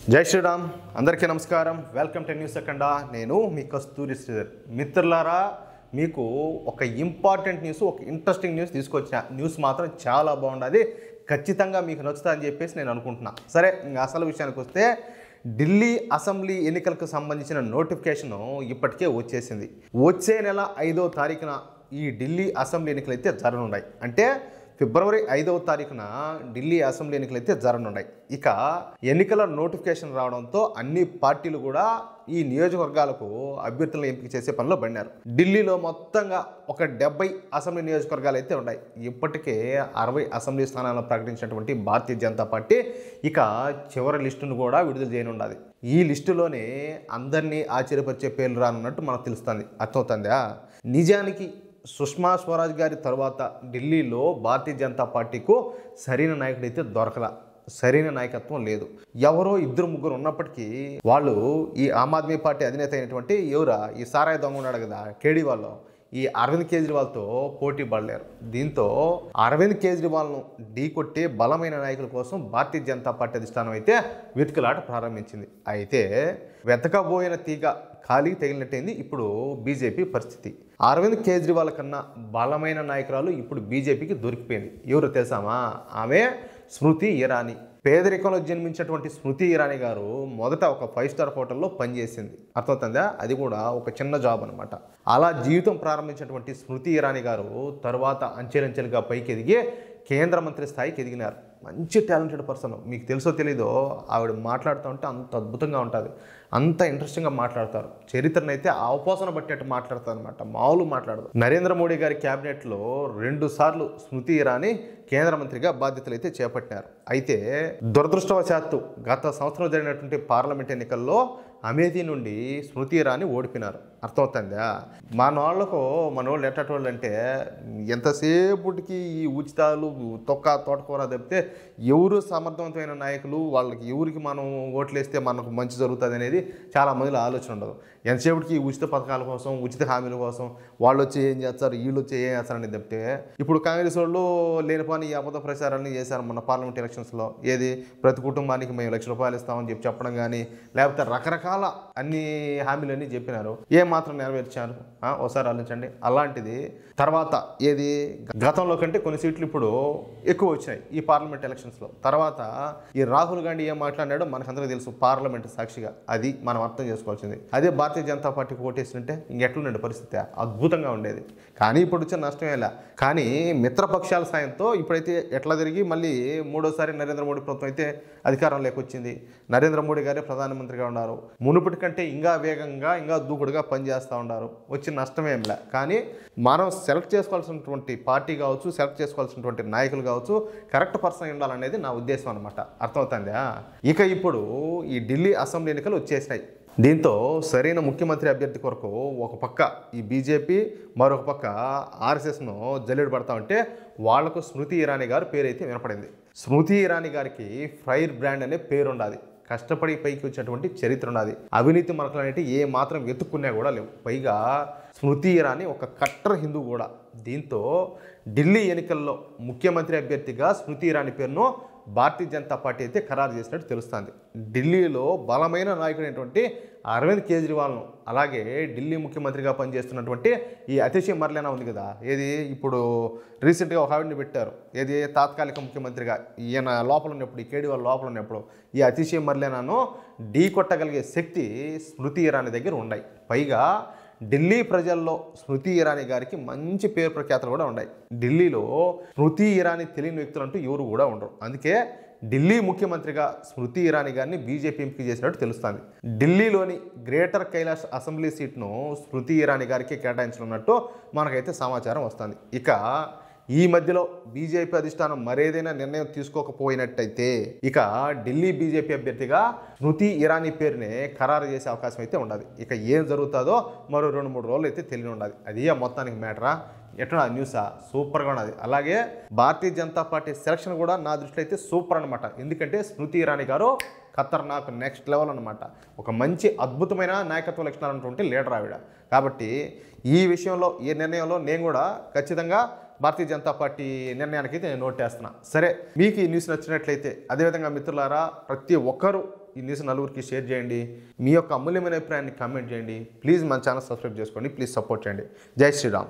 జై శ్రీరామ్ అందరికీ నమస్కారం. వెల్కమ్ టు న్యూస్ సెకండా. నేను మీ కస్తూరి శ్రీధర్. మిత్రులారా, మీకు ఒక ఇంపార్టెంట్ న్యూస్, ఒక ఇంట్రెస్టింగ్ న్యూస్ తీసుకొచ్చిన. న్యూస్ మాత్రం చాలా బాగుంది, ఖచ్చితంగా మీకు నచ్చుతుందని చెప్పేసి నేను అనుకుంటున్నా. సరే, ఇంకా అసలు విషయానికి వస్తే ఢిల్లీ అసెంబ్లీ ఎన్నికలకు సంబంధించిన నోటిఫికేషన్ ఇప్పటికే వచ్చేసింది. వచ్చే నెల 5వ తారీఖున ఈ ఢిల్లీ అసెంబ్లీ ఎన్నికలు అయితే జరగనున్నాయి. అంటే ఫిబ్రవరి 5వ తారీఖున ఢిల్లీ అసెంబ్లీ ఎన్నికలు అయితే జరగనున్నాయి. ఇక ఎన్నికల నోటిఫికేషన్ రావడంతో అన్ని పార్టీలు కూడా ఈ నియోజకవర్గాలకు అభ్యర్థులను ఎంపిక చేసే పనిలో పడినారు. ఢిల్లీలో మొత్తంగా ఒక 70 అసెంబ్లీ నియోజకవర్గాలు అయితే ఉన్నాయి. ఇప్పటికే 60 అసెంబ్లీ స్థానాలను ప్రకటించినటువంటి భారతీయ జనతా పార్టీ ఇక చివరి లిస్టును కూడా విడుదల చేయనున్నది. ఈ లిస్టులోనే అందరినీ ఆశ్చర్యపరిచే పేర్లు రానున్నట్టు మనకు తెలుస్తుంది. అర్థమవుతుందా? నిజానికి సుష్మా స్వరాజ్ గారి తర్వాత ఢిల్లీలో భారతీయ జనతా పార్టీకు సరైన నాయకుడైతే దొరకలా, సరైన నాయకత్వం లేదు. ఎవరో ఇద్దరు ముగ్గురు ఉన్నప్పటికీ వాళ్ళు ఈ ఆమ్ ఆద్మీ పార్టీ అధినేత అయినటువంటి ఈ సారాయి దొంగ ఉన్నాడు కదా, కేడీవాళ్ళు, ఈ అరవింద్ కేజ్రీవాల్తో పోటీ పడలేరు. దీంతో అరవింద్ కేజ్రీవాల్ను ఢీకొట్టే బలమైన నాయకుల కోసం భారతీయ జనతా పార్టీ అధిష్టానం అయితే వెతుకులాట ప్రారంభించింది. అయితే వెతకబోయిన తీగ ఖాళీ తగిలినట్టయింది ఇప్పుడు బీజేపీ పరిస్థితి. అరవింద్ కేజ్రీవాల్ కన్నా బలమైన నాయకురాలు ఇప్పుడు బీజేపీకి దొరికిపోయింది. ఎవరు తెలుసామా? ఆమె స్మృతి ఇరానీ. పేదరికంలో జన్మించినటువంటి స్మృతి ఇరానీ గారు మొదట ఒక 5 స్టార్ హోటల్లో పనిచేసింది. అర్థమవుతుందా? అది కూడా ఒక చిన్న జాబ్ అనమాట. అలా జీవితం ప్రారంభించినటువంటి స్మృతి ఇరానీ గారు తర్వాత అంచెలంచెలుగా పైకి ఎదిగి కేంద్ర మంత్రి స్థాయికి ఎదిగినారు. మంచి టాలెంటెడ్ పర్సన్. మీకు తెలుసో తెలీదో, ఆవిడ మాట్లాడుతూ ఉంటే అంత అద్భుతంగా ఉంటుంది, అంత ఇంట్రెస్టింగ్గా మాట్లాడతారు. చరిత్రను అయితే అవపోసన పట్టేట్టు మాట్లాడతారు అనమాట, మామూలు మాట్లాడదు. నరేంద్ర మోడీ గారి క్యాబినెట్లో 2 సార్లు స్మృతి ఇరానీ కేంద్ర మంత్రిగా బాధ్యతలు అయితే చేపట్టినారు. అయితే దురదృష్టవశాత్తు గత సంవత్సరం జరిగినటువంటి పార్లమెంట్ ఎన్నికల్లో అమేథీ నుండి స్మృతి ఇరానీ ఓడిపోయినారు. అర్థమవుతుందా? మనోళ్ళు ఎట్టేటోళ్ళు అంటే ఎంతసేపటికి ఈ ఉచితాలు తోటకూర తప్పితే ఎవరు సమర్థవంతమైన నాయకులు, వాళ్ళకి ఎవరికి మనం ఓట్లేస్తే మనకు మంచి జరుగుతుంది అనేది చాలా మందిలో ఆలోచన ఉండదు. ఎంతసేపటికి ఉచిత పథకాల కోసం, ఉచిత హామీల కోసం వాళ్ళు వచ్చి ఏం చేస్తారు, వీళ్ళు వచ్చి ఏం చేస్తారని తప్పితే ఇప్పుడు కాంగ్రెస్ వాళ్ళు లేనిపోని ఈ అబద్ధ ప్రచారాన్ని చేశారు మొన్న పార్లమెంట్ ఎలక్షన్స్లో. ఏది ప్రతి కుటుంబానికి మేము ₹1,00,000 ఇస్తామని చెప్పడం కానీ, లేకపోతే రకరకాల అన్ని హామీలన్నీ చెప్పినారు. ఏ మాత్రం నెరవేర్చారు ఒకసారి ఆలోచించండి. అలాంటిది తర్వాత గతంలో కంటే కొన్ని సీట్లు ఇప్పుడు ఎక్కువ వచ్చినాయి ఈ పార్లమెంట్ ఎలక్షన్స్లో. తర్వాత ఈ రాహుల్ గాంధీ ఏం మాట్లాడాడో మనకందరికీ తెలుసు, పార్లమెంట్ సాక్షిగా. అది మనం అర్థం చేసుకోవాల్సింది. అదే భారతీయ జనతా పార్టీకి ఓటేస్తుంటే ఇంకెట్లుండే పరిస్థితి? అద్భుతంగా ఉండేది. కానీ ఇప్పుడు వచ్చిన నష్టమేలా. కానీ మిత్రపక్షాల సాయంతో ఇప్పుడైతే ఎట్లా తిరిగి మళ్ళీ 3వసారి నరేంద్ర మోడీ ప్రభుత్వం అయితే అధికారంలోకి వచ్చింది. నరేంద్ర మోడీ గారే ప్రధానమంత్రిగా ఉన్నారు. మునుపటి కంటే ఇంకా వేగంగా, ఇంకా దూకుడుగా పనిచేస్తూ ఉన్నారు. వచ్చిన నష్టమేంలే. కానీ మనం సెలెక్ట్ చేసుకోవాల్సినటువంటి పార్టీ కావచ్చు, సెలెక్ట్ చేసుకోవాల్సినటువంటి నాయకులు కావచ్చు, కరెక్ట్ పర్సన్ ఉండాలనేది నా ఉద్దేశం అనమాట. అర్థమవుతుందా? ఇక ఇప్పుడు ఈ ఢిల్లీ అసెంబ్లీ ఎన్నికలు వచ్చేసినాయి. దీంతో సరైన ముఖ్యమంత్రి అభ్యర్థి కొరకు ఒక పక్క ఈ బీజేపీ, మరొక పక్క ఆర్ఎస్ఎస్ను జల్లెడు పడతా ఉంటే వాళ్లకు స్మృతి ఇరానీ గారు పేరైతే వినపడింది. స్మృతి ఇరానీ గారికి ఫైర్ బ్రాండ్ అనే పేరు ఉండాలి. కష్టపడి పైకి వచ్చినటువంటి చరిత్ర ఉన్నది. అవినీతి మరకలు అనేవి ఏ మాత్రం వెతుక్కున్నా కూడా లేవు. పైగా స్మృతి ఇరానీ ఒక కట్టర్ హిందూ కూడా. దీంతో ఢిల్లీ ఎన్నికల్లో ముఖ్యమంత్రి అభ్యర్థిగా స్మృతి ఇరానీ పేరును భారతీయ జనతా పార్టీ అయితే ఖరారు చేసినట్టు తెలుస్తుంది. ఢిల్లీలో బలమైన నాయకుడైనటువంటి అరవింద్ కేజ్రీవాల్ను, అలాగే ఢిల్లీ ముఖ్యమంత్రిగా పనిచేస్తున్నటువంటి ఈ అతిశీ మర్లేనా ఉంది కదా, ఇప్పుడు రీసెంట్గా ఒక ఆవిడని పెట్టారు, తాత్కాలిక ముఖ్యమంత్రిగా. ఈయన లోపల ఉన్నప్పుడు, ఈ కేడీవాల్ లోపల ఉన్నప్పుడు ఈ అతిశీ మర్లేనాను ఢీ కొట్టగలిగే శక్తి స్మృతి ఇరానీ దగ్గర ఉన్నాయి. పైగా ఢిల్లీ ప్రజల్లో స్మృతి ఇరానీ గారికి మంచి పేరు ప్రఖ్యాతలు కూడా ఉన్నాయి. ఢిల్లీలో స్మృతి ఇరానీ తెలియని వ్యక్తులు అంటూ ఎవరు కూడా ఉండరు. అందుకే ఢిల్లీ ముఖ్యమంత్రిగా స్మృతి ఇరానీ గారిని బీజేపీ ఎంపిక చేసినట్టు తెలుస్తుంది. ఢిల్లీలోని గ్రేటర్ కైలాష్ అసెంబ్లీ సీట్ను స్మృతి ఇరానీ గారికి కేటాయించనున్నట్టు మనకైతే సమాచారం వస్తుంది. ఇక ఈ మధ్యలో బీజేపీ అధిష్టానం మరేదైనా నిర్ణయం తీసుకోకపోయినట్టయితే ఇక ఢిల్లీ బీజేపీ అభ్యర్థిగా స్మృతి ఇరానీ పేరునే ఖరారు చేసే అవకాశం అయితే ఉండదు. ఇక ఏం జరుగుతుందో మరో 2-3 రోజులు అయితే తెలియ ఉండదు. అది మొత్తానికి మ్యాటరా. ఎట్లా న్యూసా? సూపర్గా ఉన్నది. అలాగే భారతీయ జనతా పార్టీ సెలక్షన్ కూడా నా దృష్టిలో అయితే సూపర్ అనమాట. ఎందుకంటే స్మృతి ఇరానీ గారు ఖతర్నాక్ నెక్స్ట్ లెవెల్ అనమాట. ఒక మంచి అద్భుతమైన నాయకత్వ లక్షణాలు ఉన్నటువంటి లీడర్ ఆవిడ. కాబట్టి ఈ విషయంలో, ఈ నిర్ణయంలో నేను కూడా ఖచ్చితంగా భారతీయ జనతా పార్టీ నిర్ణయానికి అయితే నేను నోటేస్తున్నా. సరే, మీకు ఈ న్యూస్ నచ్చినట్లయితే అదేవిధంగా మిత్రులారా ప్రతి ఒక్కరూ ఈ న్యూస్ నలుగురికి షేర్ చేయండి. మీ యొక్క అమూల్యమైన అభిప్రాయాన్ని కామెంట్ చేయండి. ప్లీజ్ మన ఛానల్ సబ్స్క్రైబ్ చేసుకోండి. ప్లీజ్ సపోర్ట్ చేయండి. జై శ్రీరామ్.